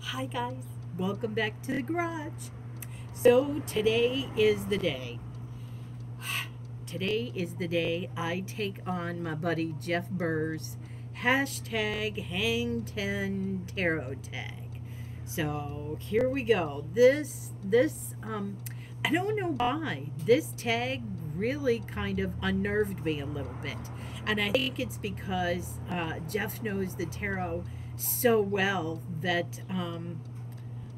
Hi guys, welcome back to the garage. So today is the day. Today is the day I take on my buddy Jeff Burr's hashtag Hang 10 Tarot tag. So here we go. I don't know why. This tag really kind of unnerved me a little bit. And I think it's because Jeff knows the tarot so well that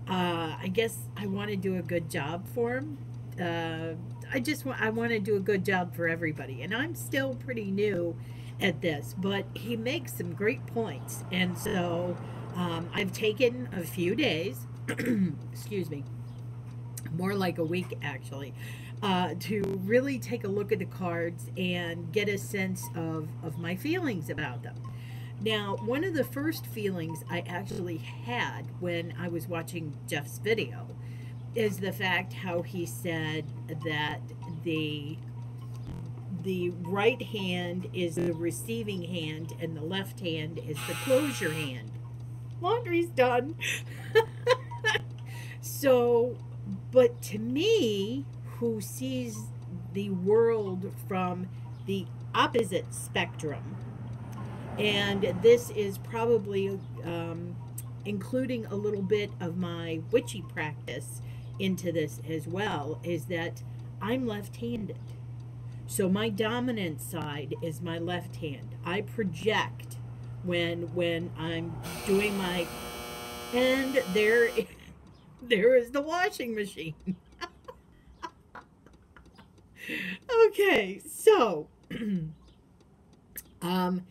I guess I want to do a good job for him. Uh, I want to do a good job for everybody, and I'm still pretty new at this, but he makes some great points, and so I've taken a few days, excuse me, more like a week actually, to really take a look at the cards and get a sense of my feelings about them. Now, one of the first feelings I actually had when I was watching Jeff's video is the fact how he said that the the right hand is the receiving hand and the left hand is the closure hand. Laundry's done. So, but to me, who sees the world from the opposite spectrum, and this is probably including a little bit of my witchy practice into this as well, is that I'm left-handed. So my dominant side is my left hand. I project when I'm doing my, and there there is the washing machine. Okay, so um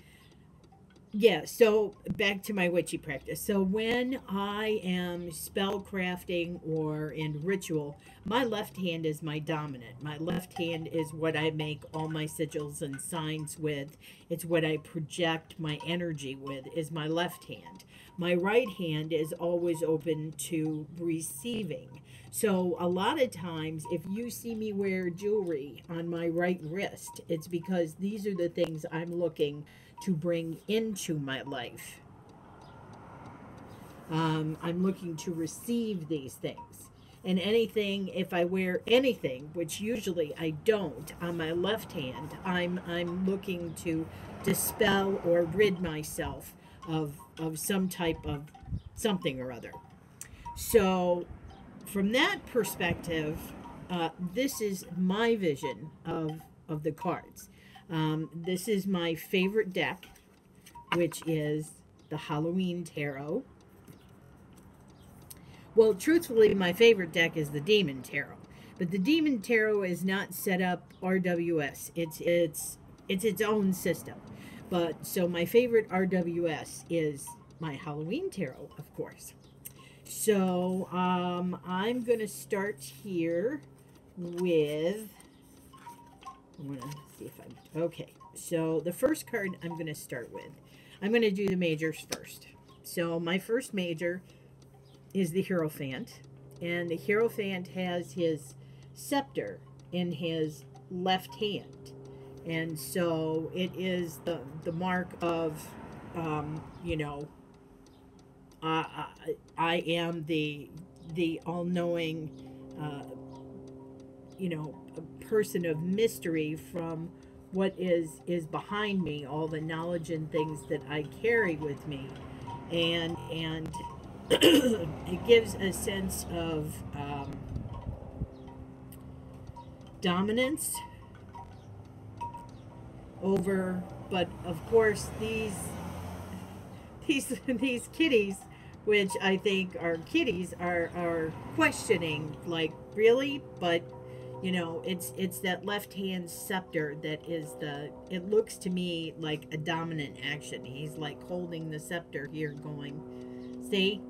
yeah, so back to my witchy practice. So when I am spell crafting or in ritual, my left hand is my dominant. My left hand is what I make all my sigils and signs with. It's what I project my energy with, is my left hand. My right hand is always open to receiving. So a lot of times if you see me wear jewelry on my right wrist, it's because these are the things I'm looking to bring into my life. I'm looking to receive these things. And anything, if I wear anything, which usually I don't, on my left hand, I'm looking to dispel or rid myself of some type of something or other. So from that perspective, this is my vision of the cards. This is my favorite deck, which is the Halloween Tarot. Well, truthfully, my favorite deck is the Demon Tarot, but the Demon Tarot is not set up RWS. It's its own system. But so my favorite RWS is my Halloween Tarot, of course. So I'm gonna start here with. I'm gonna see if I'm okay. So the first card I'm gonna start with, I'm gonna do the majors first. So my first major is the Hierophant, and the Hierophant has his scepter in his left hand, and so it is the mark of, you know, I am the all-knowing, you know, a person of mystery from what is behind me, all the knowledge and things that I carry with me, and it gives a sense of dominance over, but of course these kitties, which I think are kitties, are questioning, like, really? But you know, it's that left hand scepter that is it looks to me like a dominant action. He's like holding the scepter here going, see,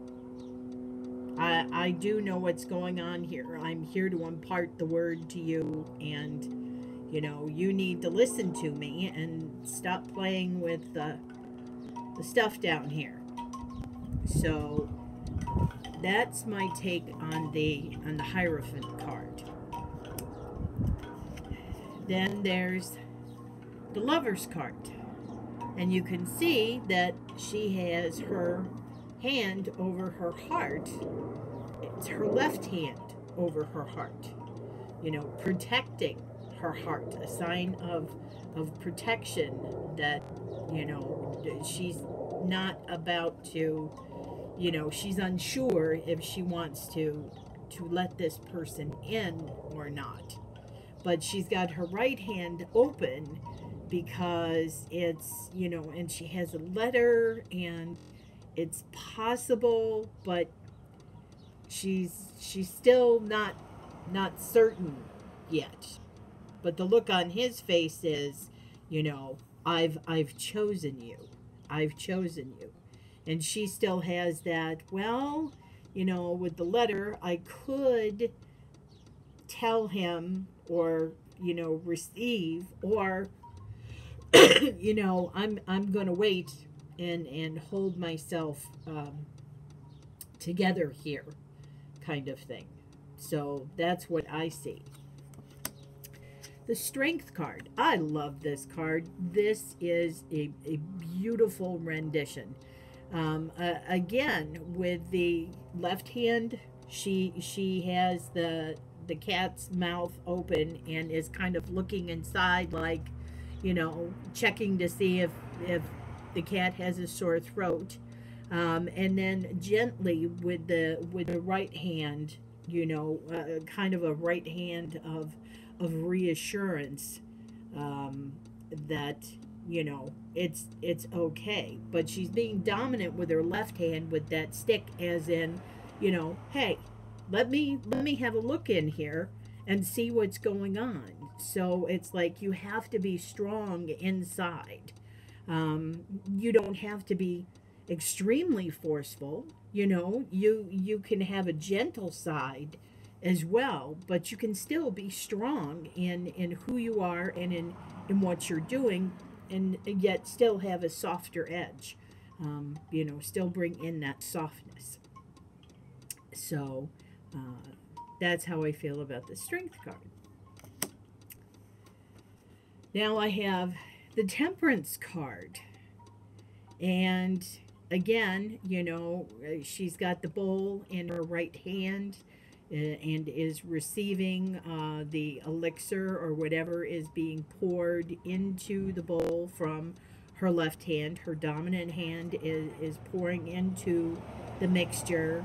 I do know what's going on here. I'm here to impart the word to you, and you know, you need to listen to me and stop playing with the stuff down here. So that's my take on the Hierophant card. Then there's the Lover's card, and you can see that she has her hand over her heart, it's her left hand over her heart, you know, protecting her heart, a sign of protection that, you know, she's not about to, you know, she's unsure if she wants to let this person in or not. But she's got her right hand open because it's, you know, and she has a letter, and it's possible, but she's still not certain yet. But the look on his face is, you know, I've chosen you. I've chosen you. And she still has that, well, you know, with the letter, I could tell him, or, you know, receive, or you know, I'm going to wait and hold myself together here, kind of thing. So that's what I see. The Strength card. I love this card. This is a beautiful rendition. Again, with the left hand, she has the cat's mouth open and is kind of looking inside, like, you know, checking to see if the cat has a sore throat. And then gently with the right hand, you know, kind of a right hand of reassurance, that, you know, it's okay. But she's being dominant with her left hand with that stick, as in, you know, hey, let me have a look in here and see what's going on. So it's like you have to be strong inside. You don't have to be extremely forceful. You know, you can have a gentle side as well, but you can still be strong in who you are and in what you're doing, and yet still have a softer edge. You know, still bring in that softness. So that's how I feel about the Strength card. Now I have the Temperance card. And again, you know, she's got the bowl in her right hand, and is receiving the elixir or whatever is being poured into the bowl from her left hand. Her dominant hand is pouring into the mixture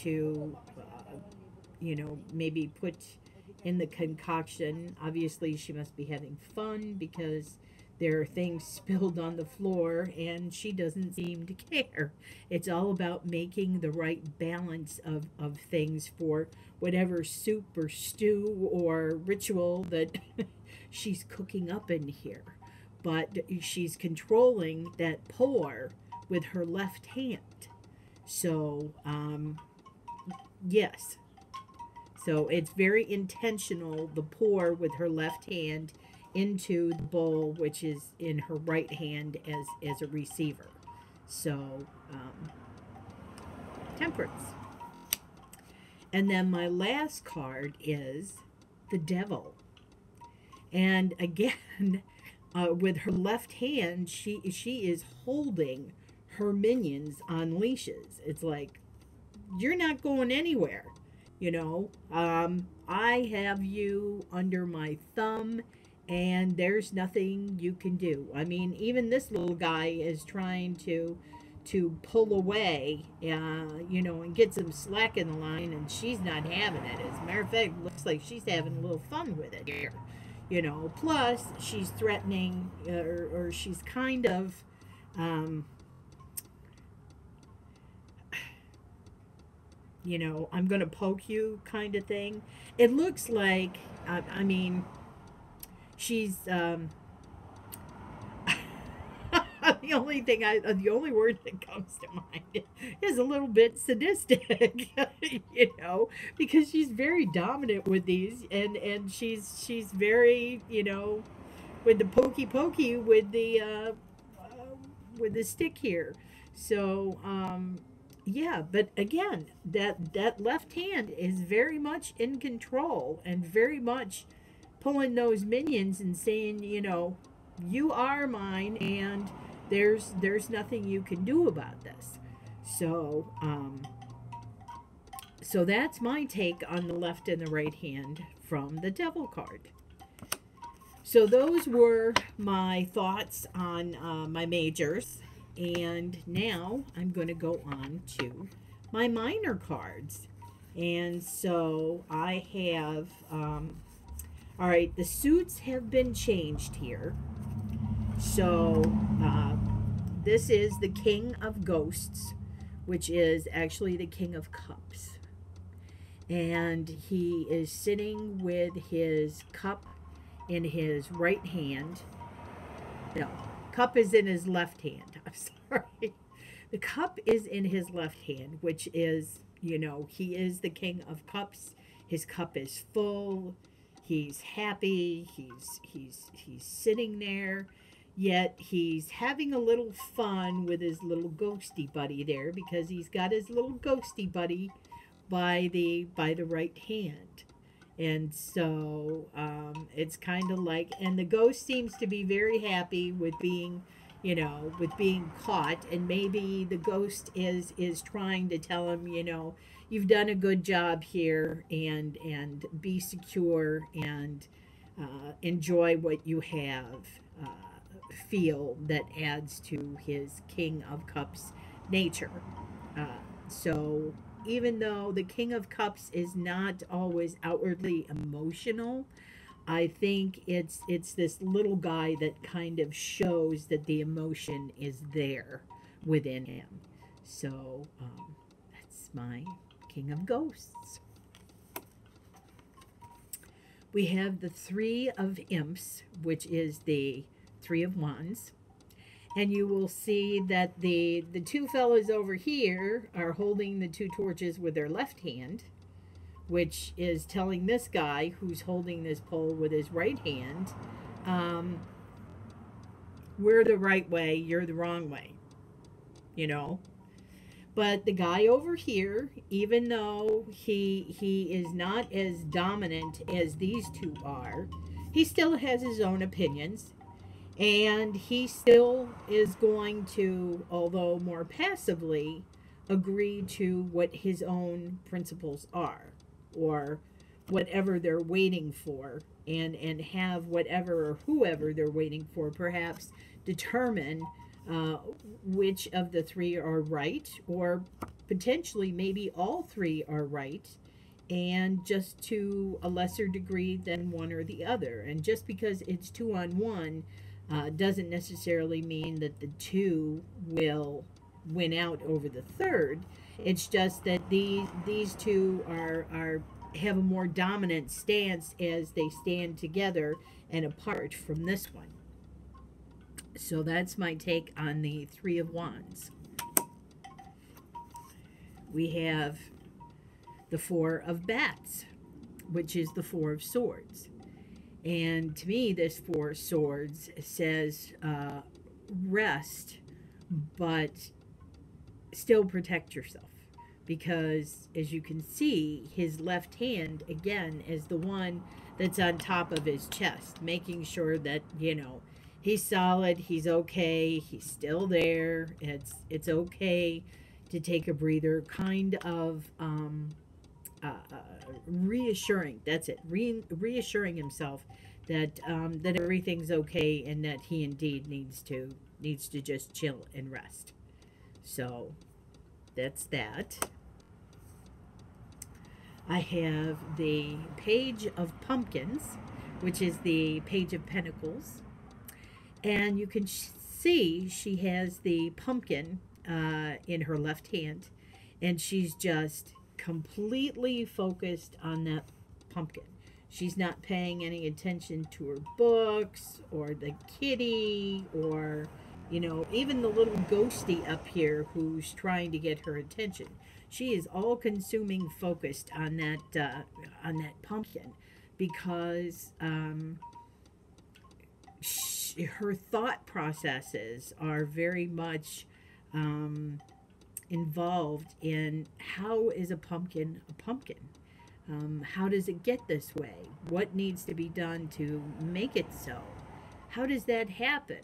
to, you know, maybe put in the concoction. Obviously, she must be having fun because there are things spilled on the floor and she doesn't seem to care. It's all about making the right balance of things for whatever soup or stew or ritual that she's cooking up in here. But she's controlling that pour with her left hand. So, yes. So it's very intentional, the pour with her left hand into the bowl, which is in her right hand as a receiver. So, Temperance. And then my last card is the Devil. And again, with her left hand, she is holding her minions on leashes. It's like, you're not going anywhere. You know, I have you under my thumb, and there's nothing you can do. I mean, even this little guy is trying to pull away, you know, and get some slack in the line, and she's not having it. As a matter of fact, it looks like she's having a little fun with it here. You know, plus she's threatening, or she's kind of, you know, I'm going to poke you kind of thing. It looks like, I mean, she's, the only word that comes to mind is a little bit sadistic, you know, because she's very dominant with these, and she's very, you know, with the pokey with the stick here. So, yeah, but again, that left hand is very much in control and very much pulling those minions and saying, you know, you are mine, and there's nothing you can do about this. So, so that's my take on the left and the right hand from the Devil card. So those were my thoughts on my majors. And now I'm going to go on to my minor cards. And so I have, all right, the suits have been changed here. So this is the King of Ghosts, which is actually the King of Cups. And he is sitting with his cup in his right hand. No, cup is in his left hand. I'm sorry. The cup is in his left hand, which is, you know, he is the King of Cups. His cup is full. He's happy. He's sitting there. Yet he's having a little fun with his little ghosty buddy there, because he's got his little ghosty buddy by the right hand. And so it's kind of like, and the ghost seems to be very happy with being, you know, with being caught. And maybe the ghost is trying to tell him, you know, you've done a good job here, and be secure, and enjoy what you have. Feel that adds to his King of Cups nature. So even though the King of Cups is not always outwardly emotional, I think it's this little guy that kind of shows that the emotion is there within him. So that's my King of Ghosts. We have the Three of Imps, which is the Three of Wands. And you will see that the two fellows over here are holding the two torches with their left hand, which is telling this guy who's holding this pole with his right hand, we're the right way, you're the wrong way, you know. But the guy over here, even though he is not as dominant as these two are, he still has his own opinions. And he still is going to, although more passively, agree to what his own principles are, or whatever they're waiting for, and have whatever or whoever they're waiting for perhaps determine which of the three are right, or potentially maybe all three are right, and just to a lesser degree than one or the other. And just because it's 2-on-1 doesn't necessarily mean that the two will win out over the third. It's just that these two are have a more dominant stance as they stand together and apart from this one. So that's my take on the Three of Wands. We have the Four of Bats, which is the Four of Swords. And to me, this Four of Swords says rest, but still protect yourself. Because as you can see, his left hand, again, is the one that's on top of his chest, making sure that, you know, he's solid, he's okay, he's still there. It's okay to take a breather, kind of reassuring. That's it. Reassuring himself that that everything's okay, and that he indeed needs to just chill and rest. So that's that. I have the Page of Pumpkins, which is the Page of Pentacles, and you can see she has the pumpkin in her left hand, and she's just completely focused on that pumpkin. She's not paying any attention to her books or the kitty, or, you know, even the little ghosty up here who's trying to get her attention. She is all consuming focused on that pumpkin, because her thought processes are very much involved in, how is a pumpkin a pumpkin? How does it get this way? What needs to be done to make it so? How does that happen?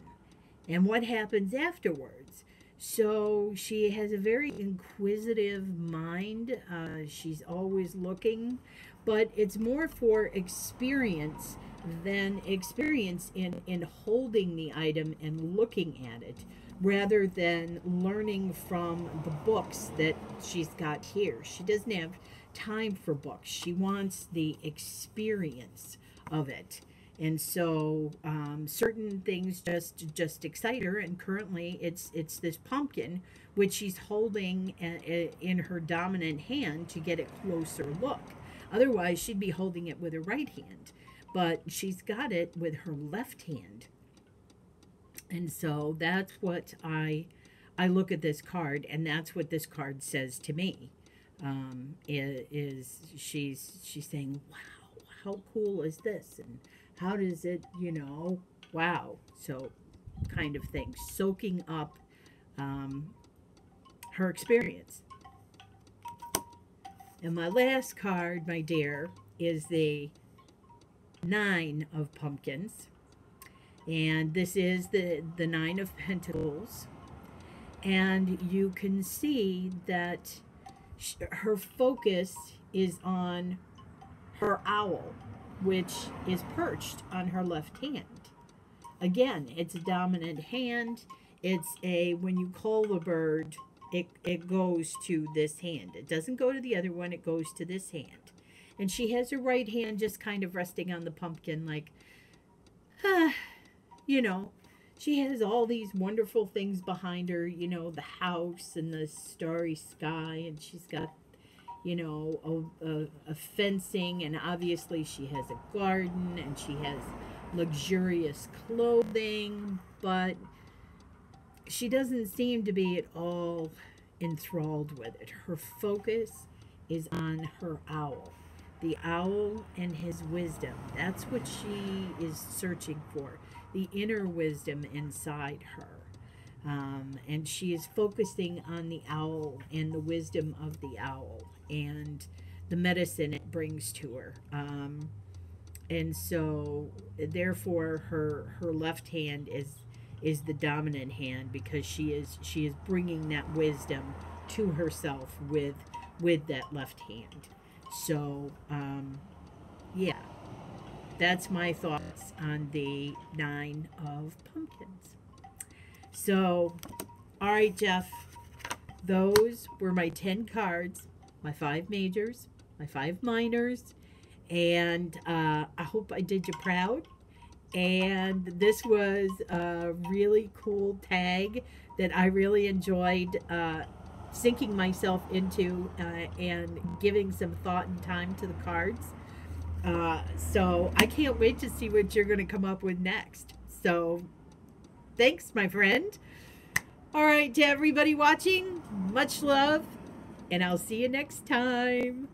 And what happens afterwards? So she has a very inquisitive mind. She's always looking, but it's more for experience than experience in holding the item and looking at it, rather than learning from the books that she's got here. She doesn't have time for books. She wants the experience of it. And so certain things just excite her. And currently, it's this pumpkin, which she's holding in her dominant hand to get a closer look. Otherwise, she'd be holding it with her right hand, but she's got it with her left hand. And so that's what I look at this card, and that's what this card says to me. Is she's saying, "Wow, how cool is this?" And how does it, wow. So kind of thing, soaking up her experience. And my last card, my dear, is the Nine of Pumpkins. And this is the Nine of Pentacles. And you can see that her focus is on her owl, which is perched on her left hand. Again, it's a dominant hand. It's when you call the bird, it goes to this hand. It doesn't go to the other one, it goes to this hand. And she has her right hand just kind of resting on the pumpkin, like, you know, she has all these wonderful things behind her, the house and the starry sky, and she's got, a fencing, and obviously she has a garden, and she has luxurious clothing, but she doesn't seem to be at all enthralled with it. Her focus is on her owl. The owl and his wisdom. That's what she is searching for. The inner wisdom inside her. And she is focusing on the owl and the wisdom of the owl and the medicine it brings to her. And so, therefore, her left hand is the dominant hand, because she is bringing that wisdom to herself with that left hand. So, yeah, that's my thoughts on the Nine of Pumpkins. So, all right, Jeff, those were my 10 cards, my 5 majors, my 5 minors, and I hope I did you proud. And this was a really cool tag that I really enjoyed sinking myself into and giving some thought and time to the cards. So I can't wait to see what you're going to come up with next. So thanks, my friend. All right, to everybody watching, much love, and I'll see you next time.